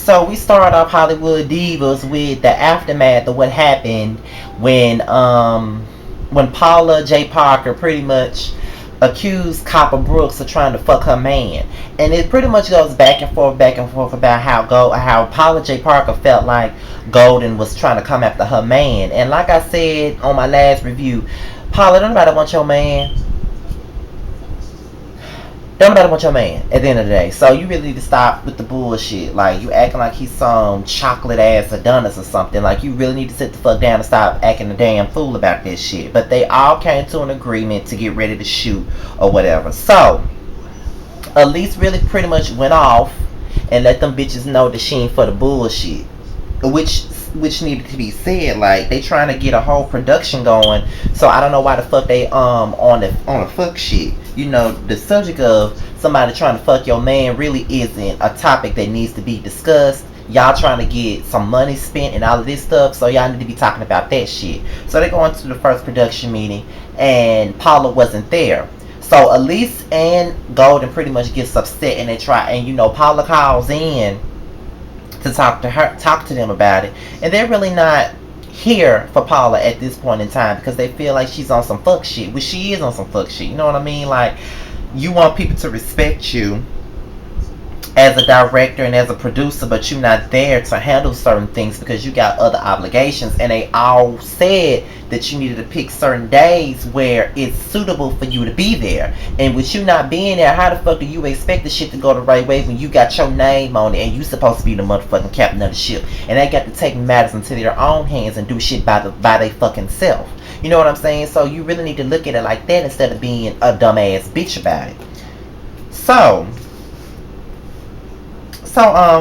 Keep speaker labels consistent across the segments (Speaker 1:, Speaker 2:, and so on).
Speaker 1: So we start off Hollywood Divas with the aftermath of what happened when Paula J. Parker pretty much accused Copper Brooks of trying to fuck her man. And it pretty much goes back and forth about how Paula J. Parker felt like Golden was trying to come after her man. And like I said on my last review, Paula, don't nobody want your man. Don't nobody want your man at the end of the day. So you really need to stop with the bullshit. Like, you acting like he's some chocolate ass Adonis or something. Like, you really need to sit the fuck down and stop acting a damn fool about this shit. But they all came to an agreement to get ready to shoot or whatever. So Elise really pretty much went off and let them bitches know that she ain't for the bullshit. Which needed to be said. Like, they trying to get a whole production going, so I don't know why the fuck they on the fuck shit. You know, the subject of somebody trying to fuck your man really isn't a topic that needs to be discussed. Y'all trying to get some money spent and all of this stuff, so y'all need to be talking about that shit. So they go into the first production meeting and Paula wasn't there. So Elise and Golden pretty much gets upset, and they try, and you know, Paula calls in to talk to them about it, and they're really not here for Paula at this point in time because they feel like she's on some fuck shit, which she is on some fuck shit. You know what I mean? Like, you want people to respect you as a director and as a producer, but you're not there to handle certain things because you got other obligations. And they all said that you needed to pick certain days where it's suitable for you to be there. And with you not being there, how the fuck do you expect the shit to go the right way when you got your name on it and you supposed to be the motherfucking captain of the ship? And they got to take matters into their own hands and do shit by their fucking self. You know what I'm saying? So you really need to look at it like that instead of being a dumbass bitch about it. So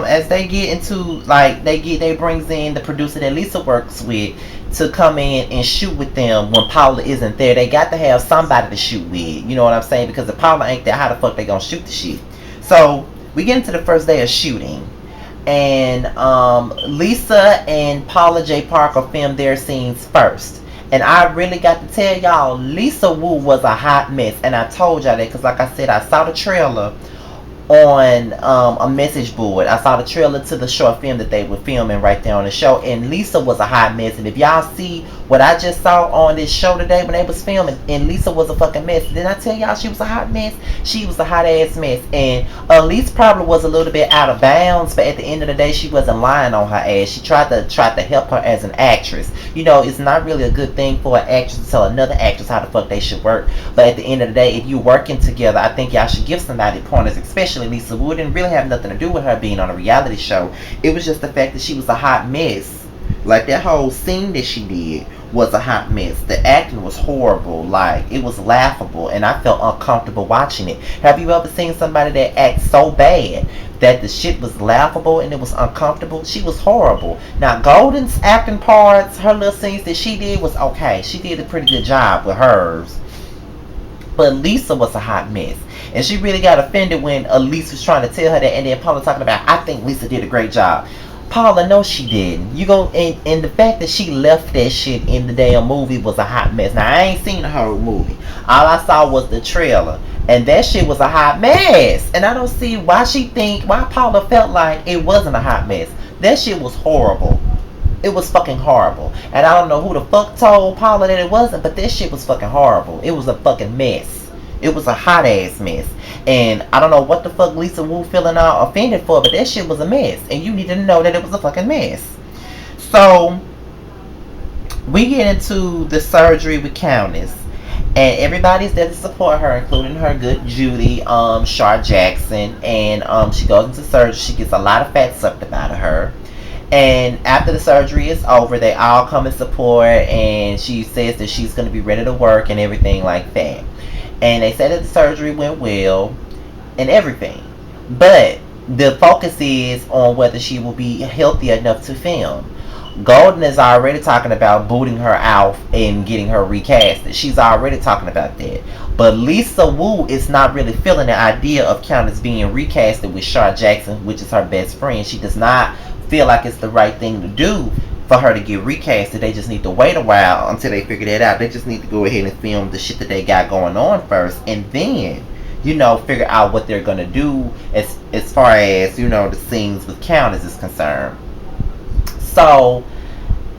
Speaker 1: as they get into, like, they brings in the producer that Lisa works with to come in and shoot with them when Paula isn't there. They got to have somebody to shoot with. You know what I'm saying? Because if Paula ain't there, how the fuck they gonna shoot the shit? So we get into the first day of shooting, and Lisa and Paula J. Parker filmed their scenes first. And I really got to tell y'all, Lisa Wu was a hot mess. And I told y'all that because, like I said, I saw the trailer on a message board. I saw the trailer to the short film that they were filming right there on the show, and Lisa was a hot mess. And if y'all see what I just saw on this show today when they was filming, and Lisa was a fucking mess. Didn't I tell y'all she was a hot mess? She was a hot ass mess. And Elise probably was a little bit out of bounds, but at the end of the day, she wasn't lying on her ass. She tried to help her as an actress. You know, it's not really a good thing for an actress to tell another actress how the fuck they should work. But at the end of the day, if you working together, I think y'all should give somebody pointers, especially Lisa Wu. Didn't really have nothing to do with her being on a reality show. It was just the fact that she was a hot mess. Like, that whole scene that she did was a hot mess. The acting was horrible. Like, it was laughable, and I felt uncomfortable watching it. Have you ever seen somebody that acts so bad that the shit was laughable and it was uncomfortable? She was horrible. Now, Golden's acting parts, her little scenes that she did was okay. She did a pretty good job with hers. But Lisa was a hot mess. And she really got offended when Elise was trying to tell her that, and then Paula talking about, I think Lisa did a great job. Paula, no, she didn't. You go and the fact that she left that shit in the damn movie was a hot mess. Now, I ain't seen the whole movie. All I saw was the trailer, and that shit was a hot mess. And I don't see why Paula felt like it wasn't a hot mess. That shit was horrible. It was fucking horrible. And I don't know who the fuck told Paula that it wasn't, but that shit was fucking horrible. It was a fucking mess. It was a hot ass mess. And I don't know what the fuck Lisa Wu feeling all offended for, but that shit was a mess. And you need to know that it was a fucking mess. So we get into the surgery with Countess. And everybody's there to support her, including her good Judy, Shar Jackson. And she goes into surgery. She gets a lot of fat sucked up out of her. And after the surgery is over, they all come and support. And she says that she's going to be ready to work and everything like that. And they said that the surgery went well and everything. But the focus is on whether she will be healthy enough to film. Golden is already talking about booting her out and getting her recasted. She's already talking about that. But Lisa Wu is not really feeling the idea of Countess being recasted with Shar Jackson, which is her best friend. She does not feel like it's the right thing to do for her to get recasted. They just need to wait a while until they figure that out. They just need to go ahead and film the shit that they got going on first, and then figure out what they're gonna do as far as the scenes with Countess is concerned. So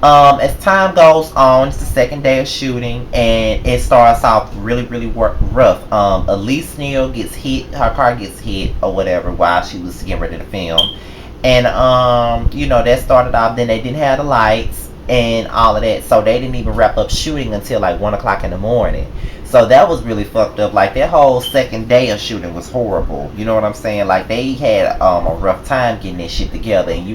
Speaker 1: as time goes on, it's the second day of shooting, and it starts off really, really rough. Elise Neal gets hit, her car gets hit or whatever while she was getting ready to film, and that started off. Then they didn't have the lights and all of that, so they didn't even wrap up shooting until like 1 o'clock in the morning. So that was really fucked up. Like that whole second day of shooting was horrible. You know what I'm saying? Like they had a rough time getting that shit together, and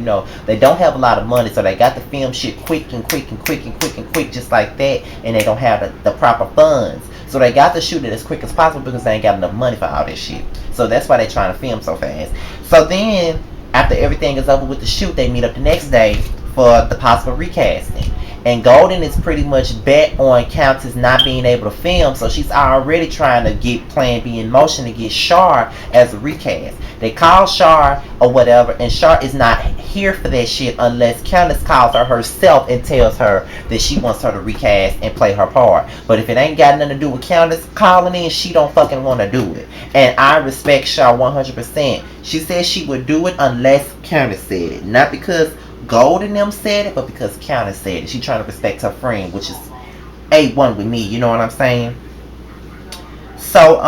Speaker 1: they don't have a lot of money, so they got to film shit quick and quick and quick and quick and quick, just like that. And they don't have the proper funds, so they got to shoot it as quick as possible because they ain't got enough money for all this shit. So that's why they're trying to film so fast. So then after everything is over with the shoot, they meet up the next day for the possible recasting. And Golden is pretty much bet on Countess not being able to film, so she's already trying to get Plan B in motion to get Shar as a recast. They call Shar or whatever, and Shar is not here for that shit unless Countess calls her herself and tells her that she wants her to recast and play her part. But if it ain't got nothing to do with Countess calling in, she don't fucking want to do it. And I respect Shar 100%. She said she would do it unless Countess said it. Not because Gold and them said it, but because Countess said it. She trying to respect her friend, which is A1 with me, you know what I'm saying? So,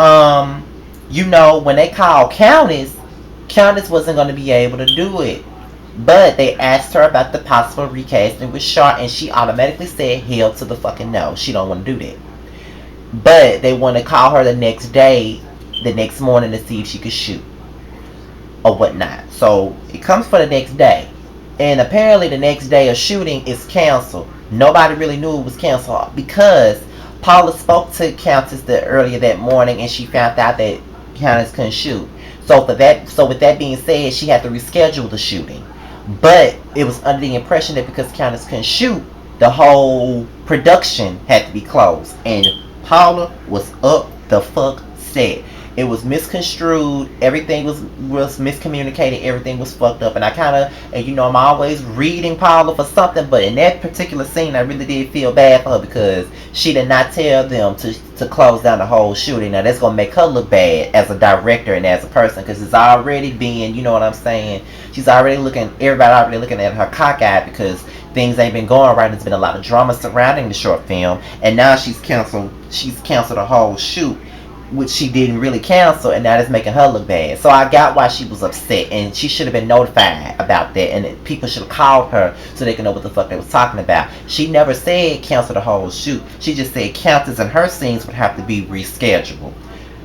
Speaker 1: when they called Countess wasn't going to be able to do it. But they asked her about the possible recasting with Shar, and she automatically said hell to the fucking no. She don't want to do that. But they want to call her the next day, the next morning, to see if she could shoot or whatnot. So, it comes for the next day. And apparently the next day of shooting is canceled. Nobody really knew it was canceled because Paula spoke to Countess earlier that morning, and she found out that Countess couldn't shoot. So with that being said, she had to reschedule the shooting. But it was under the impression that because Countess couldn't shoot, the whole production had to be closed. And Paula was up the fuck set. It was misconstrued. Everything was miscommunicated. Everything was fucked up. And I kind of, I'm always reading Paula for something. But in that particular scene, I really did feel bad for her because she did not tell them to close down the whole shooting. Now, that's going to make her look bad as a director and as a person because it's already being, you know what I'm saying? Everybody already looking at her cockeyed because things ain't been going right. There's been a lot of drama surrounding the short film. And now she's canceled the whole shoot, which she didn't really cancel, and now it's making her look bad. So I got why she was upset, and she should have been notified about that, and people should have called her so they can know what the fuck they was talking about. She never said cancel the whole shoot. She just said Countess and her scenes would have to be rescheduled.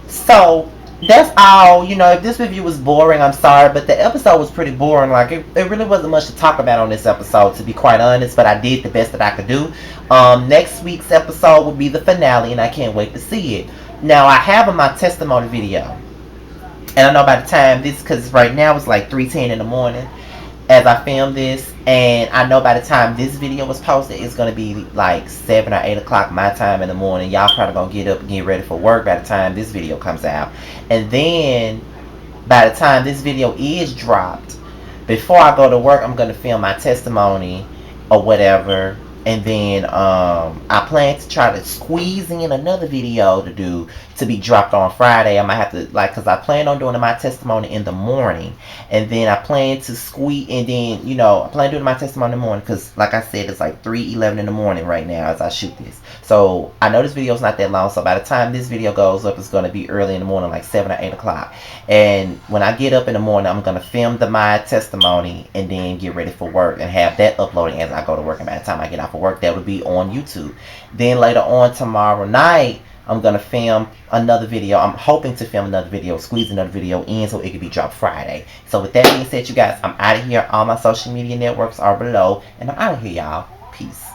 Speaker 1: So that's all. If this review was boring, I'm sorry, but the episode was pretty boring. Like it really wasn't much to talk about on this episode, to be quite honest, but I did the best that I could do. Next week's episode will be the finale, and I can't wait to see it. Now, I have in my testimony video, and I know by the time because right now it's like 3:10 in the morning as I film this, and I know by the time this video was posted, it's going to be like 7 or 8 o'clock my time in the morning. Y'all probably going to get up and get ready for work by the time this video comes out. And then, by the time this video is dropped, before I go to work, I'm going to film my testimony or whatever. And then I plan to try to squeeze in another video to be dropped on Friday. I might have to, because I plan on doing my testimony in the morning. And then I plan to I plan on doing my testimony in the morning because, like I said, it's like 3:11 in the morning right now as I shoot this. So I know this video is not that long. So by the time this video goes up, it's going to be early in the morning, like 7 or 8 o'clock. And when I get up in the morning, I'm going to film my testimony and then get ready for work and have that uploading as I go to work. And by the time I get off of work, that will be on YouTube. Then later on tomorrow night, I'm going to film another video. I'm hoping to film another video, squeeze another video in so it can be dropped Friday. So with that being said, you guys, I'm out of here. All my social media networks are below. And I'm out of here, y'all. Peace.